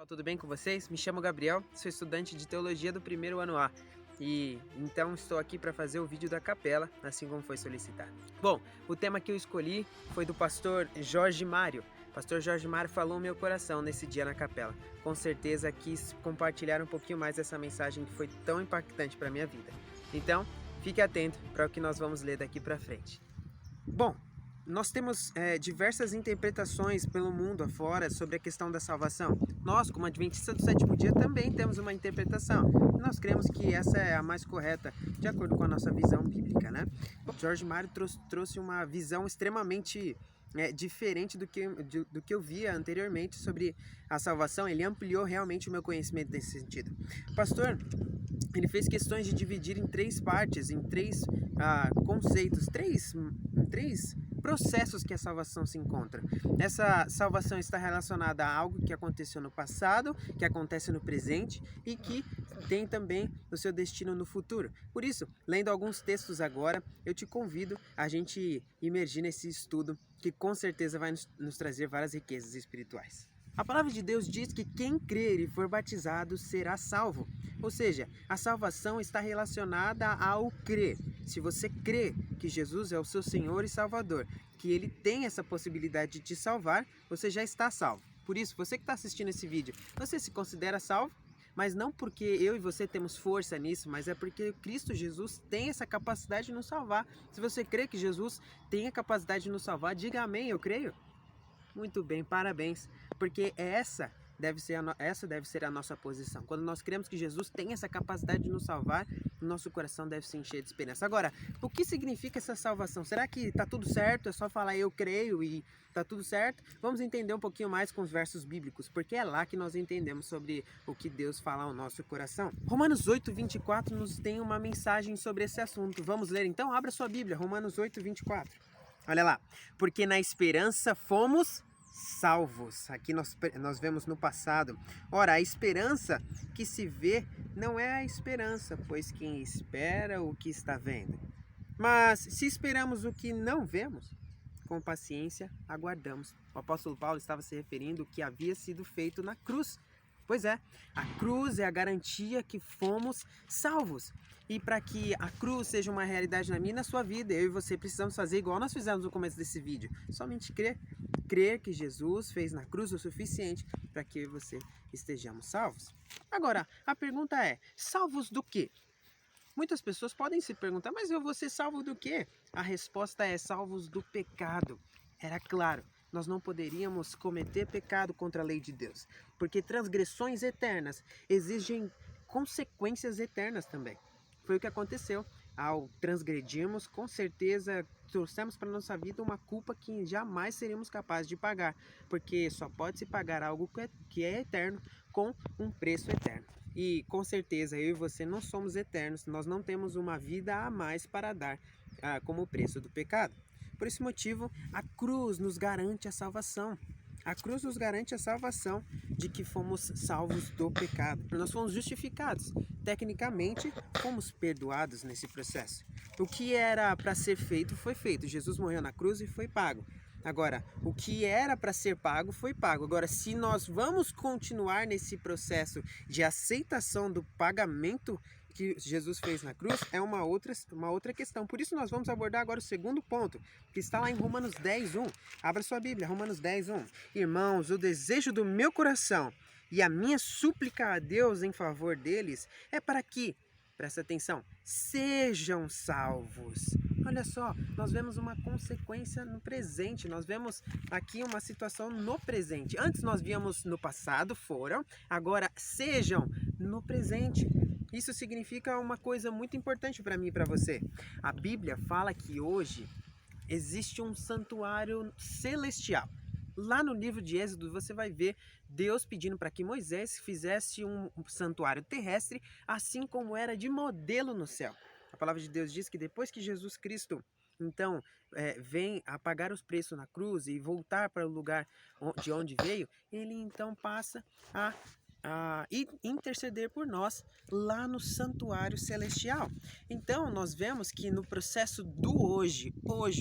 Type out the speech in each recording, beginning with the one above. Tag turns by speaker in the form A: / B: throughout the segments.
A: Tudo bem com vocês? Me chamo Gabriel, sou estudante de teologia do primeiro ano A e então estou aqui para fazer o vídeo da capela, assim como foi solicitado. Bom, o tema que eu escolhi foi do pastor Jorge Mário. O pastor Jorge Mário falou no meu coração nesse dia na capela. Com certeza quis compartilhar um pouquinho mais dessa mensagem que foi tão impactante para a minha vida. Então, fique atento para o que nós vamos ler daqui para frente. Bom, nós temos diversas interpretações pelo mundo afora sobre a questão da salvação. Nós, como adventistas do sétimo dia, também temos uma interpretação. Nós cremos que essa é a mais correta, de acordo com a nossa visão bíblica, né? Jorge Mário trouxe uma visão extremamente diferente do que eu via anteriormente sobre a salvação. Ele ampliou realmente o meu conhecimento nesse sentido. Pastor, ele fez questões de dividir em três partes, em três conceitos, em três processos que a salvação se encontra. Essa salvação está relacionada a algo que aconteceu no passado, que acontece no presente e que tem também o seu destino no futuro. Por isso, lendo alguns textos agora, eu te convido a gente imergir nesse estudo que com certeza vai nos trazer várias riquezas espirituais. A palavra de Deus diz que quem crer e for batizado será salvo. Ou seja, a salvação está relacionada ao crer. Se você crê que Jesus é o seu Senhor e Salvador, que Ele tem essa possibilidade de te salvar, você já está salvo. Por isso, você que está assistindo esse vídeo, você se considera salvo? Mas não porque eu e você temos força nisso, mas é porque Cristo Jesus tem essa capacidade de nos salvar. Se você crê que Jesus tem a capacidade de nos salvar, diga amém, eu creio. Muito bem, parabéns, porque essa deve ser a nossa posição. Quando nós cremos que Jesus tem essa capacidade de nos salvar, o nosso coração deve se encher de esperança. Agora, o que significa essa salvação? Será que está tudo certo? É só falar eu creio e está tudo certo? Vamos entender um pouquinho mais com os versos bíblicos, porque é lá que nós entendemos sobre o que Deus fala ao nosso coração. Romanos 8:24 nos tem uma mensagem sobre esse assunto. Vamos ler então? Abra sua Bíblia, Romanos 8:24. Olha lá, porque na esperança fomos salvos. Aqui nós vemos no passado. Ora, a esperança que se vê não é a esperança, pois quem espera o que está vendo. Mas se esperamos o que não vemos, com paciência aguardamos. O apóstolo Paulo estava se referindo ao que havia sido feito na cruz. Pois é, a cruz é a garantia que fomos salvos. E para que a cruz seja uma realidade na minha e na sua vida, eu e você precisamos fazer igual nós fizemos no começo desse vídeo. Somente crer. Crer que Jesus fez na cruz o suficiente para que eu e você estejamos salvos. Agora, a pergunta é, salvos do quê? Muitas pessoas podem se perguntar, mas eu vou ser salvo do quê? A resposta é salvos do pecado. Era claro. Nós não poderíamos cometer pecado contra a lei de Deus, porque transgressões eternas exigem consequências eternas também. Foi o que aconteceu. Ao transgredirmos, com certeza trouxemos para a nossa vida uma culpa que jamais seríamos capazes de pagar, porque só pode se pagar algo que é eterno com um preço eterno. E com certeza eu e você não somos eternos, nós não temos uma vida a mais para dar como o preço do pecado. Por esse motivo, a cruz nos garante a salvação. A cruz nos garante a salvação de que fomos salvos do pecado. Nós fomos justificados. Tecnicamente, fomos perdoados nesse processo. O que era para ser feito, foi feito. Jesus morreu na cruz e foi pago. Agora, o que era para ser pago, foi pago. Agora, se nós vamos continuar nesse processo de aceitação do pagamento que Jesus fez na cruz, é uma outra questão. Por isso nós vamos abordar agora o segundo ponto, que está lá em Romanos 10:1. Abra sua Bíblia, Romanos 10:1. Irmãos, o desejo do meu coração e a minha súplica a Deus em favor deles é para que, presta atenção, sejam salvos. Olha só, nós vemos uma consequência no presente, nós vemos aqui uma situação no presente. Antes nós víamos no passado, foram, agora sejam no presente. Isso significa uma coisa muito importante para mim e para você. A Bíblia fala que hoje existe um santuário celestial. Lá no livro de Êxodo você vai ver Deus pedindo para que Moisés fizesse um santuário terrestre, assim como era de modelo no céu. A palavra de Deus diz que depois que Jesus Cristo então vem a pagar os preços na cruz e voltar para o lugar de onde veio, ele então passa a e interceder por nós lá no santuário celestial. Então nós vemos que no processo do hoje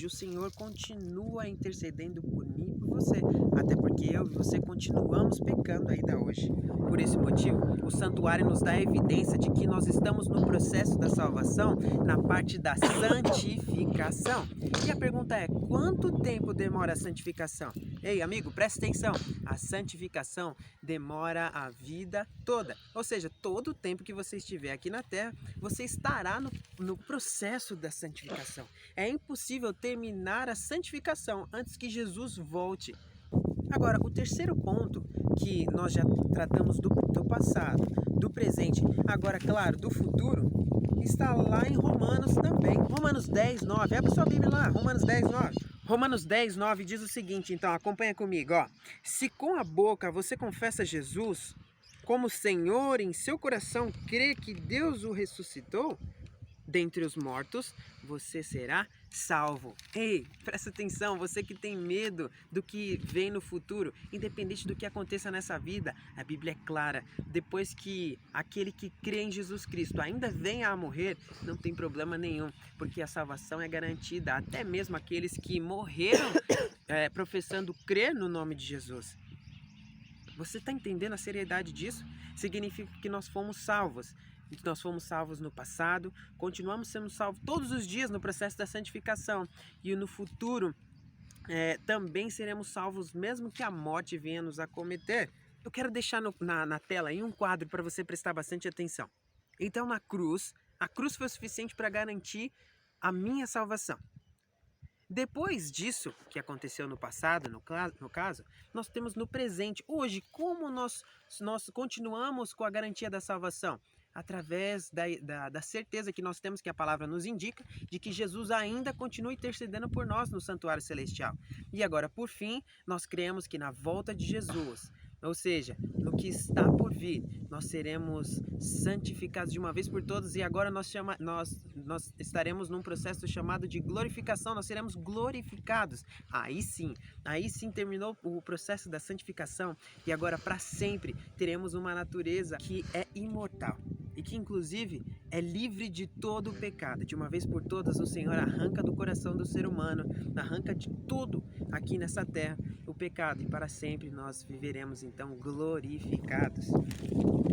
A: o Senhor continua intercedendo por mim e por você, até porque eu e você continuamos pecando ainda hoje. Por esse motivo, o santuário nos dá a evidência de que nós estamos no processo da salvação na parte da santificação. E a pergunta é, quanto tempo demora a santificação? Ei, amigo, presta atenção, a santificação demora a vida toda, ou seja, todo o tempo que você estiver aqui na Terra, você estará no processo da santificação. É impossível terminar a santificação antes que Jesus volte. Agora, o terceiro ponto, que nós já tratamos do passado, do presente, agora, claro, do futuro, está lá em Romanos também. Romanos 10, 9. Abre sua Bíblia lá, Romanos 10, 9. Romanos 10, 9 diz o seguinte, então acompanha comigo, ó. Se com a boca você confessa Jesus como Senhor, em seu coração crê que Deus o ressuscitou dentre os mortos, você será salvo. Ei, presta atenção, você que tem medo do que vem no futuro, independente do que aconteça nessa vida, a Bíblia é clara, depois que aquele que crê em Jesus Cristo ainda venha a morrer, não tem problema nenhum, porque a salvação é garantida, até mesmo aqueles que morreram professando crer no nome de Jesus. Você está entendendo a seriedade disso? Significa que nós fomos salvos. Nós fomos salvos no passado, continuamos sendo salvos todos os dias no processo da santificação. E no futuro também seremos salvos, mesmo que a morte venha nos acometer. Eu quero deixar na tela aí um quadro para você prestar bastante atenção. Então, a cruz foi suficiente para garantir a minha salvação. Depois disso, que aconteceu no passado, no caso, nós temos no presente. Hoje, como nós continuamos com a garantia da salvação? Através da certeza que nós temos, que a palavra nos indica, de que Jesus ainda continua intercedendo por nós no santuário celestial. E agora, por fim, nós cremos que na volta de Jesus, ou seja, no que está por vir, nós seremos santificados de uma vez por todas e agora nós estaremos num processo chamado de glorificação, nós seremos glorificados. Aí sim terminou o processo da santificação e agora para sempre teremos uma natureza que é imortal e que inclusive é livre de todo o pecado. De uma vez por todas o Senhor arranca do coração do ser humano, arranca de tudo aqui nessa terra o pecado e para sempre nós viveremos então glorificados.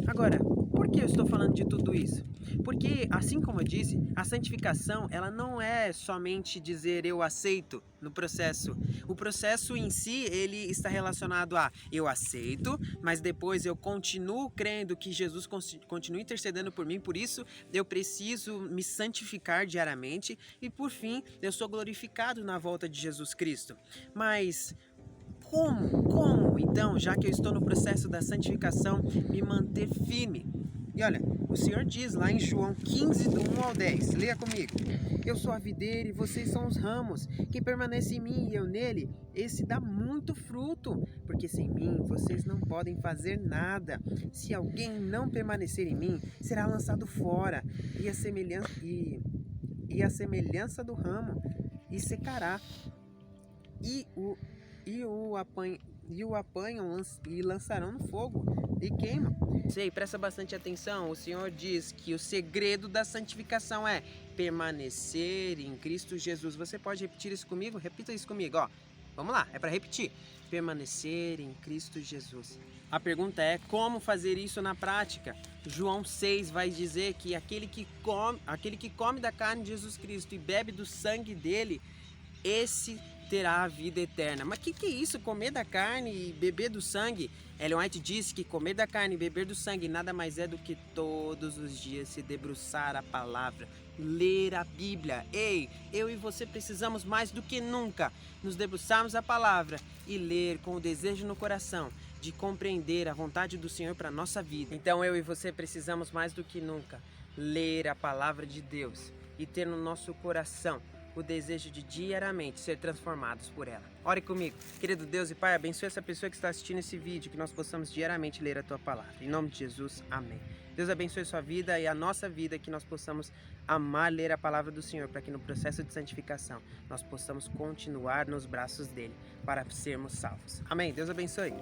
A: Agora, por que eu estou falando de tudo isso? Porque, assim como eu disse, a santificação ela não é somente dizer eu aceito no processo. O processo em si, ele está relacionado a eu aceito, mas depois eu continuo crendo que Jesus continua intercedendo por mim, por isso eu preciso me santificar diariamente e por fim eu sou glorificado na volta de Jesus Cristo. Mas como então, já que eu estou no processo da santificação, me manter firme? E olha, o Senhor diz lá em João 15, do 1 ao 10, leia comigo. Eu sou a videira e vocês são os ramos. Quem permanece em mim e eu nele, esse dá muito fruto, porque sem mim vocês não podem fazer nada. Se alguém não permanecer em mim, será lançado fora, e a semelhança do ramo, e secará. E o apanham e lançarão no fogo e queimam. Sei, presta bastante atenção, o Senhor diz que o segredo da santificação é permanecer em Cristo Jesus. Você pode repetir isso comigo? Repita isso comigo, ó. Vamos lá, é para repetir. Permanecer em Cristo Jesus. A pergunta é como fazer isso na prática? João 6 vai dizer que aquele que come da carne de Jesus Cristo e bebe do sangue dele, esse terá a vida eterna. Mas o que é isso? Comer da carne e beber do sangue? Ellen White diz que comer da carne e beber do sangue nada mais é do que todos os dias se debruçar a palavra, ler a Bíblia. Ei, eu e você precisamos mais do que nunca nos debruçarmos a palavra e ler com o desejo no coração de compreender a vontade do Senhor para a nossa vida. Então eu e você precisamos mais do que nunca ler a palavra de Deus e ter no nosso coração o desejo de diariamente ser transformados por ela. Ore comigo. Querido Deus e Pai, abençoe essa pessoa que está assistindo esse vídeo, que nós possamos diariamente ler a Tua palavra. Em nome de Jesus, amém. Deus abençoe sua vida e a nossa vida, que nós possamos amar ler a palavra do Senhor, para que no processo de santificação nós possamos continuar nos braços dele, para sermos salvos. Amém. Deus abençoe.